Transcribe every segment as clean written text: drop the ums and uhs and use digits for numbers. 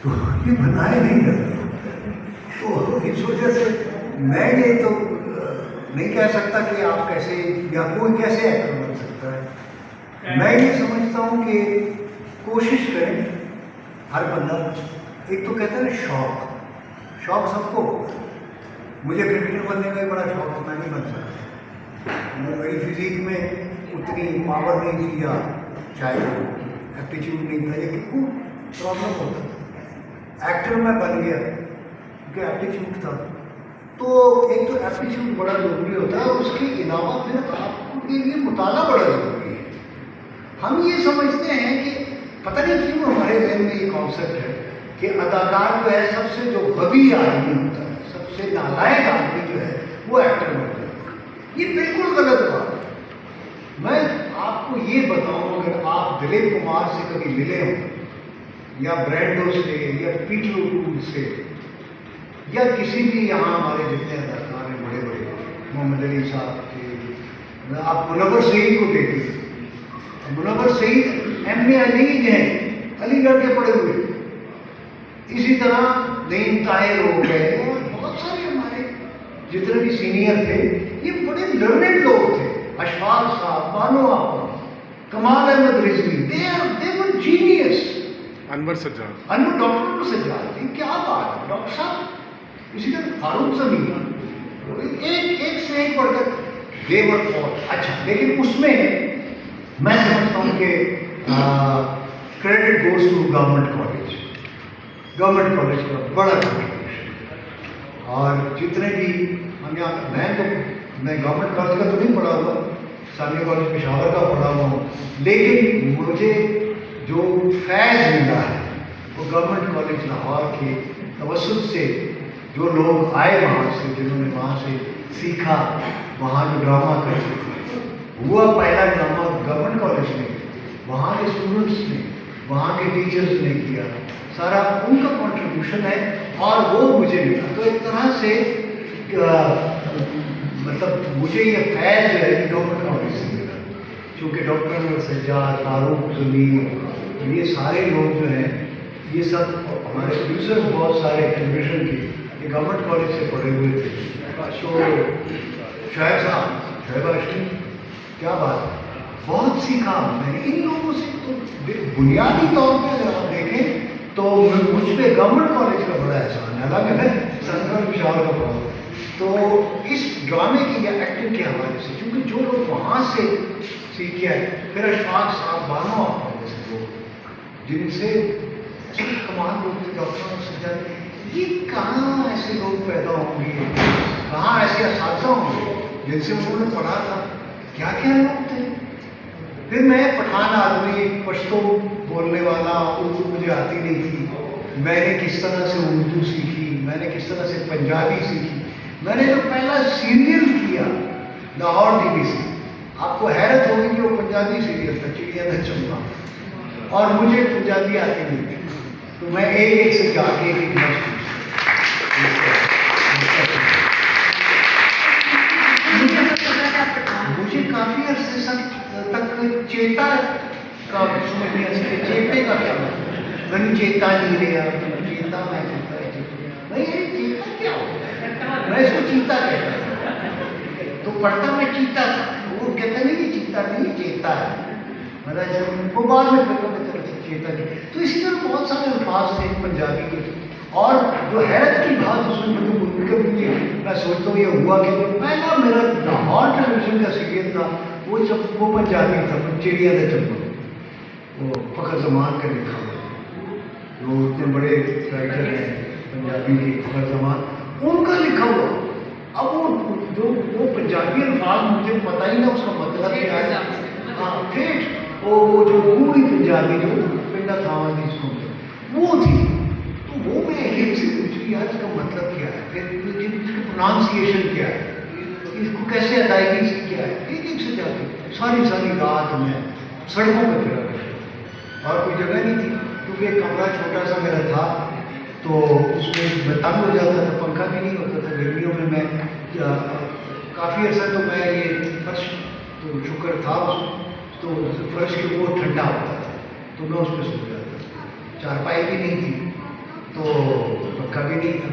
تو یہ بنائے نہیں کرتے. تو اس وجہ سے میں یہ تو نہیں کہہ سکتا کہ آپ کیسے یا کوئی کیسے ایکٹر بن سکتا ہے. میں یہ سمجھتا ہوں کہ کوشش کریں ہر بندہ. ایک تو کہتا ہے نا شوق سب کو ہوتا ہے. مجھے کرکٹر بننے کا بھی بڑا شوق ہے, میں نہیں بن سکتا. میری فزیک میں اتنی پاور نہیں تھی یا چاہے ایپٹیچیوڈ نہیں تھا, لیکن کو پرابلم ہوتا تھا. ایکٹر میں بن گیا کیونکہ ایپٹیچیوڈ تھا. تو ایک تو ایپٹیچیوڈ بڑا ضروری ہوتا ہے, اس کے علاوہ پھر آپ کے لیے مطالعہ بڑا ضروری ہے. ہم یہ سمجھتے ہیں کہ پتہ نہیں کیوں ہمارے ذہن میں یہ کانسیپٹ ہے کہ اداکار جو ہے سب سے جو غبی آدمی ہوتا ہے, سب سے نالائق آدمی جو ہے وہ ایکٹر بنتا ہے. یہ بالکل غلط بات ہے. میں آپ کو یہ بتاؤں, اگر آپ دلیپ کمار سے کبھی ملے ہوں یا برینڈو سے یا پیٹر اوٹول سے یا کسی بھی یہاں ہمارے جتنے اداکار ہیں بڑے بڑے, محمد علی صاحب کے, آپ منور سعید کو دیکھیں. منور سعید ایم اے علی ہیں, علی گڑھ کے پڑھے ہوئے. اسی طرح نعیم طاہر ہو گئے اور بہت سارے ہمارے جتنے بھی سینئر تھے یہ بڑے لرنڈ لوگ تھے. Ashfaq Sahab, Bano Aapa, Kamal Ahmed Rizvi, they were genius. Anwar Sajjad, doctor Anwar Sajjad, کیا بات ہے ڈاکٹر صاحب. اسی طرح فاروق زمین, ایک سے ایک پڑھ کر دیور بہت اچھا. لیکن اس میں میں سمجھتا ہوں کہ credit goes to government college. Government college کا بڑا کنٹریبیوشن. اور جتنے بھی ہم یہاں, میں گورنمنٹ کالج کا تو نہیں پڑھا ہوا, ثانیہ کالج پشاور کا پڑھا ہوا ہوں, لیکن مجھے جو فیض ملا ہے وہ گورنمنٹ کالج لاہور کے توسط سے. جو لوگ آئے وہاں سے, جنہوں نے وہاں سے سیکھا, وہاں جو ڈرامہ کرتے تھے, ہوا پہلا ڈرامہ گورنمنٹ کالج میں, وہاں کے اسٹوڈنٹس نے, وہاں کے ٹیچرز نے کیا, سارا ان کا کنٹریبیوشن ہے اور وہ مجھے ملا. تو ایک طرح سے مطلب مجھے یہ فیض جو ہے کہ گورنمنٹ کالج سے ملا, چونکہ ڈاکٹر انور سجاد, فاروق زمین, یہ سارے لوگ جو ہیں یہ سب ہمارے پروڈیوسر بہت سارے ٹیلیویژن کے یہ گورنمنٹ کالج سے پڑھے ہوئے تھے. تو شعیب صاحب, شعیب ہاشمی, کیا بات ہے, بہت سیکھا میں نے ان لوگوں سے. تو بنیادی طور پہ اگر آپ دیکھیں تو مجھ پہ گورنمنٹ کالج کا بڑا احسان ہے, حالانکہ میں سنٹرل پشاور کا پڑھا ہوں. تو اس ڈرامے کی یا ایکٹنگ کے حوالے سے, چونکہ جو لوگ وہاں سے سیکھے ہیں, پھر اشفاق صاحب, بانو آپا جیسے لوگ جن سے کمال لوگ تھے, ڈاکٹر سجاد, یہ کہاں ایسے لوگ پیدا ہوں گے, کہاں ایسے اساتذہ ہوں گے جن سے انہوں نے پڑھا تھا, کیا کیا لوگ تھے. پھر میں پٹھان آدمی, پشتو بولنے والا, اردو مجھے آتی نہیں تھی, میں نے کس طرح سے اردو سیکھی, میں نے کس طرح سے پنجابی سیکھی. میں نے جو پہلا سیریل کیا لاہور ٹی وی سے, آپ کو حیرت ہوگی کہ وہ پنجابی سیریل تھا, چڑیا نہ چمنا, اور مجھے پنجابی آتی نہیں تھی. تو میں ایک سے جا کے ایک مجھے کافی عرصے تک چیتا کا سمجھ نہیں آتی, چیتے کا کیا مطلب. میں نے چیتا نہیں رہا, چیتا میں چیتا کیا ہوتا, میں اس کو چیتا کہتا تھا. تو پڑھتا میں چیتا تھا, وہ کہتا نہیں کہ چیتا نہیں, چیتا ہے. مطلب جب وہ بعد میں پھر چیتا کی. تو اسی طرح بہت سارے الفاظ تھے پنجابی کے. اور جو حیرت کی بات اس میں میں سوچتا ہوں یہ ہوا کہ پہلا میرا لاہور ٹیلی ویژن کا سیریل تھا, وہ جب وہ پنجابی تھا, چڑیا نہ چمنا, وہ فخر زمان کا لکھا ہوا, جو اتنے بڑے رائٹر ہیں پنجابی کے, فخر زمان, ان کا لکھا ہوا. اب وہ پنجابی الفاظ مجھے پتہ ہی نہ اس کا مطلب کیا ہے. ہاں ٹھیک, وہ جو پوری پنجابی جو پنڈا تھاواں کی اس کو وہ تھی. تو وہ میں ایک سے پوچھی یار اس کا مطلب کیا ہے, پھر اس کا پرونانسیشن کیا ہے, اس کو کیسے ادائیگی سے کیا ہے, ایک سے جا کے ساری رات میں سڑکوں پہ پھرا کرتا, اور کوئی جگہ نہیں تھی کیونکہ ایک کمرہ چھوٹا سا میرا تھا. تو اس میں تنگ ہو جاتا تھا, پنکھا بھی نہیں ہوتا تھا گرمیوں میں کافی عرصہ. تو میں یہ فرش تو شکر تھا اس, تو فرش کے وہ ٹھنڈا ہوتا تھا, تو میں اس پہ سو جاتا تھا. چارپائی بھی نہیں تھی, तो पक्का भी नहीं था।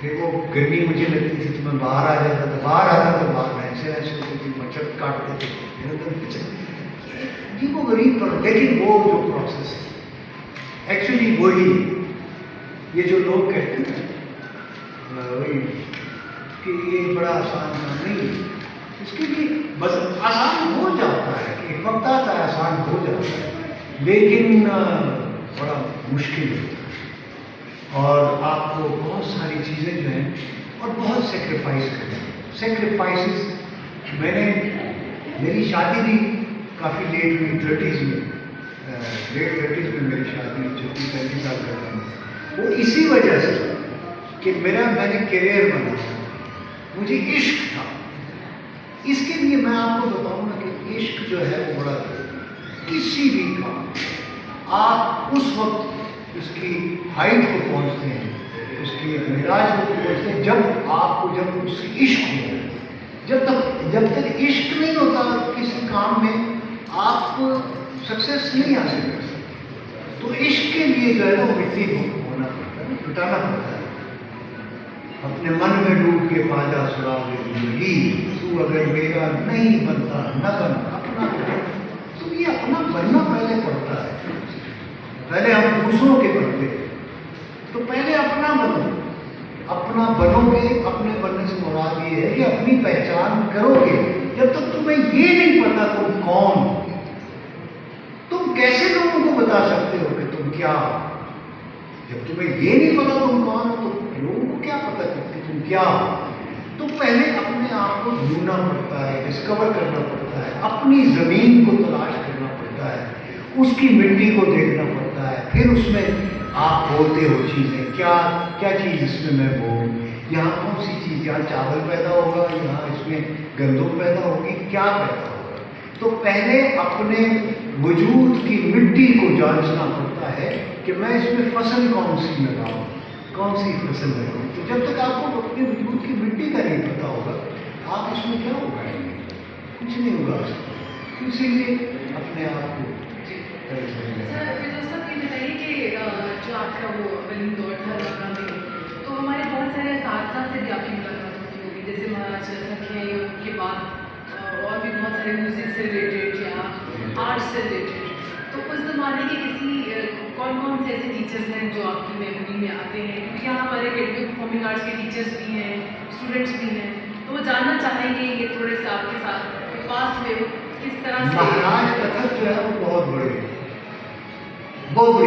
फिर वो गर्मी मुझे लगती थी तो मैं बाहर आ जाता था, बाहर आता तो बाहर भैंसें ऐसे होती थी, मच्छर काटते थे, मेरे अंदर जी वो गरीब पर। लेकिन वो जो प्रोसेस है एक्चुअली वही, ये जो लोग कहते हैं वही कि ये बड़ा आसान काम नहीं है, इसके लिए बस आसान हो जाता है कि एक वक्त आता है आसान हो जाता है, लेकिन बड़ा मुश्किल होता है और आपको बहुत सारी चीज़ें जो हैं और बहुत सेक्रीफाइस करनी है। सेक्रीफाइसेस मैंने, मेरी शादी भी काफ़ी लेट हुई, 30s में, लेट 30s में मेरी शादी 36-37 साल का था। वो इसी वजह से कि मैंने करियर बनाया, मुझे इश्क था। इसके लिए मैं आपको बताऊँ ना कि इश्क जो है वो बड़ा किसी भी काम आप उस वक्त उसकी हाइट को पहुंचते हैं, उसकी मिराज को पहुंचते हैं जब उससे इश्क हो। जब तक इश्क नहीं होता किसी काम में आप सक्सेस नहीं हासिल कर सकते। तो इश्क के लिए जो है वो मिट्टी को होना पड़ता है, जुटाना पड़ता है। अपने मन में डूब के पाजा सुरा ले जिंदगी, तू अगर मेरा नहीं बनता न बन अपना बन। तो ये अपना बनना पहले पड़ता है। पहले हम दूसरों के बनते हैं, तो पहले अपना बनो। अपना बनोगे, अपने बनने से मुराद ये है कि अपनी पहचान करोगे। जब तक तुम्हें ये नहीं पता तुम कौन हो, तुम कैसे लोगों को बता सकते हो कि तुम क्या हो? जब तुम्हें ये नहीं पता तुम कौन हो तो लोगों को क्या पता कि तुम क्या हो? तो पहले अपने आप को ढूंढना पड़ता है, डिस्कवर करना पड़ता है, अपनी ज़मीन को तलाश करना पड़ता है, उसकी मिट्टी को देखना पड़ता है। फिर उसमें आप बोलते हो चीज़ें, क्या क्या चीज़ इसमें मैं बोलूँ, यहाँ कौन सी चीज़, यहाँ चावल पैदा होगा, यहाँ इसमें गंदम पैदा होगी, क्या पैदा होगा। तो पहले अपने वजूद की मिट्टी को जांचना पड़ता है कि मैं इसमें फसल कौन सी लगाऊँ, कौन सी फसल लगाऊँ। तो जब तक आपको अपने वजूद की मिट्टी का नहीं पता होगा आप इसमें क्या उगाएंगे, कुछ नहीं उगा सकते। इसीलिए अपने आप को सर फिर ये बताइए कि जो आपका वो अवलिन दौर था लखनऊ में, तो हमारे बहुत सारे साथ से भी आपकी मुलाकात होती होगी, जैसे महाराज सखिया योग के बाद और भी बहुत सारे म्यूज़िक से रिलेटेड या आर्ट से रिलेटेड। तो उस ज़माने के किसी कौन से ऐसे टीचर्स हैं जो आपकी मेमोरी में आते हैं? क्योंकि यहाँ हमारे अकेडमी परफॉर्मिंग आर्ट्स के टीचर्स भी हैं, स्टूडेंट्स भी हैं, तो वो जानना चाहेंगे ये थोड़े से आपके साथ पास्ट में किस तरह से। महाराज कथक जो है वो बहुत बड़ी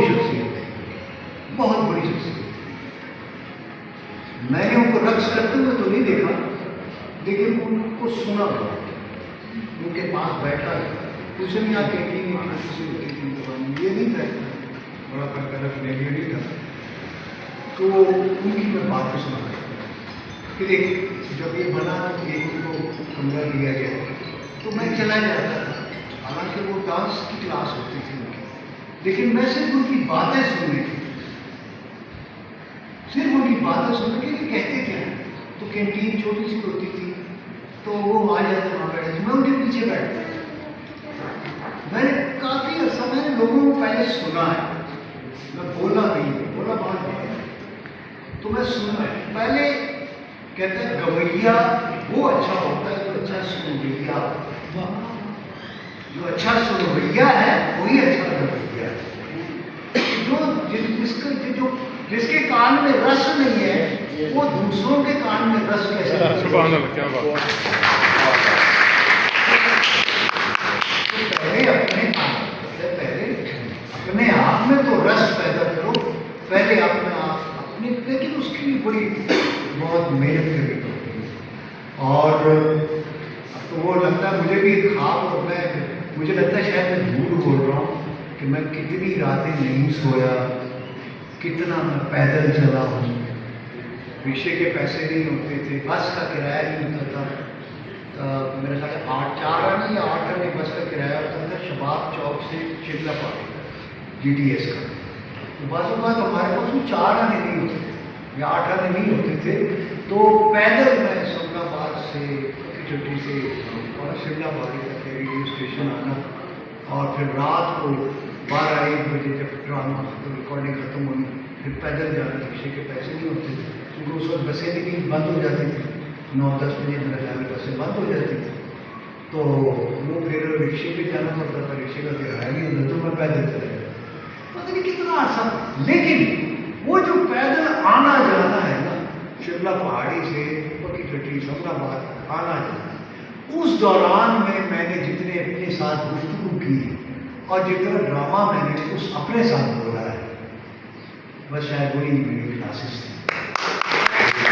शख्सियत है, बहुत बड़ी शख्सियत। मैंने उनको रक्स करते हुए तो नहीं देखा, लेकिन उनको सुना बहुत, उनके पास बैठा है। कुछ नहीं आप कैंटीन में किसी होती थी, ये नहीं था बड़ा तरफ नहीं था, तो उनकी मैं बातें सुना करता। फिर एक जब ये बना तो एक उनको कमरा दिया गया तो मैं चला जाता था, हालांकि वो डांस की क्लास होती थी उनकी, लेकिन मैं सिर्फ उनकी बातें सुनने की, सिर्फ उनकी बातें सुनने के लिए कहते क्या है। तो कैंटीन छोटी सी होती थी तो वो आ जाते वहाँ बैठे, तो मैं उनके पीछे बैठता। मैंने काफ़ी अर्सा मैंने लोगों को पहले सुना है, मैं बोला नहीं, बोला बहुत नहीं, तो मैं सुना है। पहले कहते हैं गवैया वो अच्छा होता है जो अच्छा सुनवैया, जो अच्छा सुनवैया है वही अच्छा गवैया है। जिसके कान में रस नहीं है वो दूसरों के कान में रस कैसे? क्या बात। पहले अपने आप में तो रस पैदा करो, पहले अपने आप अपनी, लेकिन उसकी भी बड़ी बहुत मेहनत करनी पड़ती है। और तो वो लगता है मुझे भी ख्वाब, और मुझे लगता है शायद मैं झूठ बोल रहा हूँ कि मैं कितनी रातें नहीं सोया, कितना मैं पैदल चला हूँ। रिक्शे के पैसे नहीं होते थे, बस का किराया नहीं होता था। मेरे ख्याल 4 आने या 8 आने बस का किराया होता था शबाब चौक से शिमला पार्क GTS का। तो बाज़ बात हमारे पास वो 4 आने नहीं होते थे या 8 आने नहीं होते थे, तो पैदल मैं शमलाबाद से चुट्टी से और शिमला पार्क तक रेडियो स्टेशन आना, और फिर रात को 12-1 बजे जब ड्रामा रिकॉर्डिंग ख़त्म होनी फिर पैदल जाना, रिक्शे के पैसे नहीं होते थे, क्योंकि उस वक्त बसें भी नहीं बंद हो जाती थी, 9-10 बजे मेरा ख्याल में बसें बंद हो जाती थी, तो वो फिर रिक्शे पे जाना पड़ता था, रिक्शे का किराया नहीं होता तो मैं पैदल चला जाता। पता नहीं कितना आसान, लेकिन वो जो पैदल आना जाना है ना, शिमला पहाड़ी से पक्की चट्टी समराबाद आना जाना, उस दौरान में मैंने जितने अपने साथ गुफ्तगू की और जितना ड्रामा मैंने उस अपने साथ बोला है, बस शायद वही मेरी क्लासेस थी।